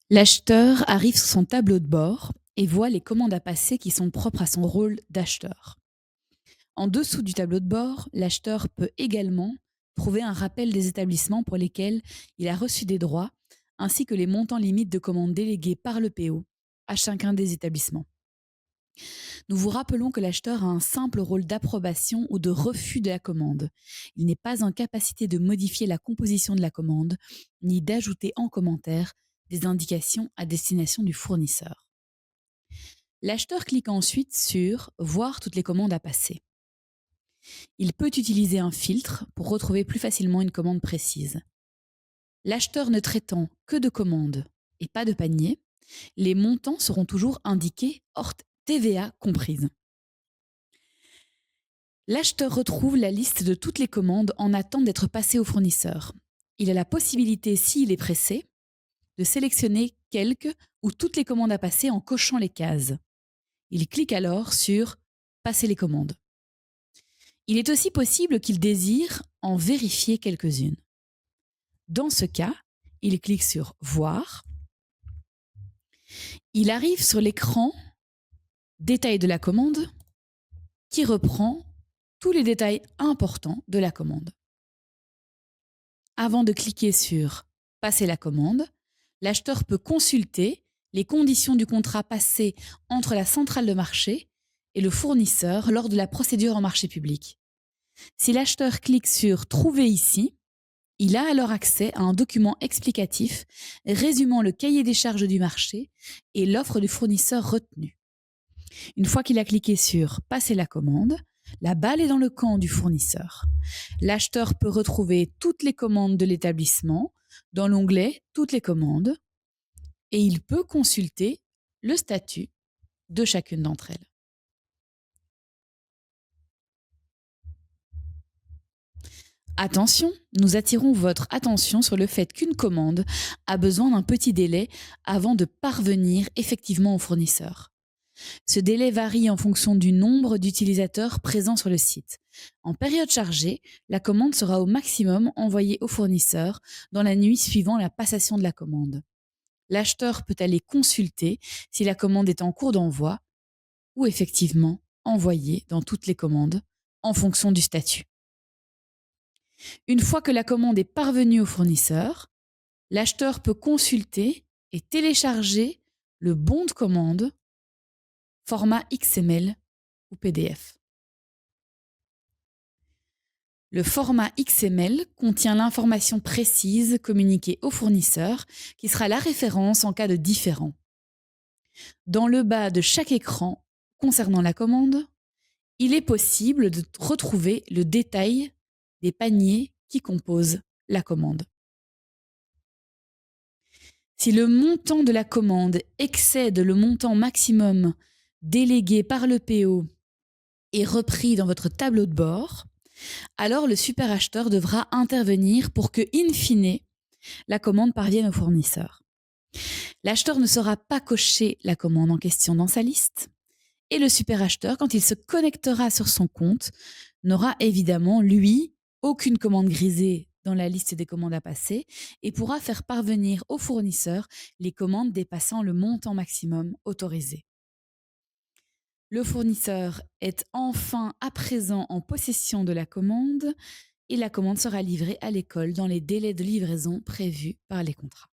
L'acheteur arrive sur son tableau de bord et voit les commandes à passer qui sont propres à son rôle d'acheteur. En dessous du tableau de bord, l'acheteur peut également trouver un rappel des établissements pour lesquels il a reçu des droits, ainsi que les montants limites de commandes déléguées par le PO à chacun des établissements. Nous vous rappelons que l'acheteur a un simple rôle d'approbation ou de refus de la commande. Il n'est pas en capacité de modifier la composition de la commande, ni d'ajouter en commentaire des indications à destination du fournisseur. L'acheteur clique ensuite sur « Voir toutes les commandes à passer ». Il peut utiliser un filtre pour retrouver plus facilement une commande précise. L'acheteur ne traitant que de commandes et pas de panier, les montants seront toujours indiqués hors TVA comprise. L'acheteur retrouve la liste de toutes les commandes en attente d'être passées au fournisseur. Il a la possibilité, s'il est pressé, de sélectionner quelques ou toutes les commandes à passer en cochant les cases. Il clique alors sur « Passer les commandes ». Il est aussi possible qu'il désire en vérifier quelques-unes. Dans ce cas, il clique sur « Voir ». Il arrive sur l'écran « Détail de la commande » qui reprend tous les détails importants de la commande. Avant de cliquer sur « Passer la commande », l'acheteur peut consulter les conditions du contrat passé entre la centrale de marché et le fournisseur lors de la procédure en marché public. Si l'acheteur clique sur « Trouver ici », il a alors accès à un document explicatif résumant le cahier des charges du marché et l'offre du fournisseur retenue. Une fois qu'il a cliqué sur « Passer la commande », la balle est dans le camp du fournisseur. L'acheteur peut retrouver toutes les commandes de l'établissement dans l'onglet « Toutes les commandes » et il peut consulter le statut de chacune d'entre elles. Attention, nous attirons votre attention sur le fait qu'une commande a besoin d'un petit délai avant de parvenir effectivement au fournisseur. Ce délai varie en fonction du nombre d'utilisateurs présents sur le site. En période chargée, la commande sera au maximum envoyée au fournisseur dans la nuit suivant la passation de la commande. L'acheteur peut aller consulter si la commande est en cours d'envoi ou effectivement envoyée dans toutes les commandes en fonction du statut. Une fois que la commande est parvenue au fournisseur, l'acheteur peut consulter et télécharger le bon de commande format XML ou PDF. Le format XML contient l'information précise communiquée au fournisseur qui sera la référence en cas de différend. Dans le bas de chaque écran concernant la commande, il est possible de retrouver le détail des paniers qui composent la commande. Si le montant de la commande excède le montant maximum délégué par le PO et repris dans votre tableau de bord, alors le superacheteur devra intervenir pour que, in fine, la commande parvienne au fournisseur. L'acheteur ne saura pas cocher la commande en question dans sa liste et le superacheteur, quand il se connectera sur son compte, n'aura évidemment, lui, aucune commande grisée dans la liste des commandes à passer et pourra faire parvenir au fournisseur les commandes dépassant le montant maximum autorisé. Le fournisseur est enfin à présent en possession de la commande et la commande sera livrée à l'école dans les délais de livraison prévus par les contrats.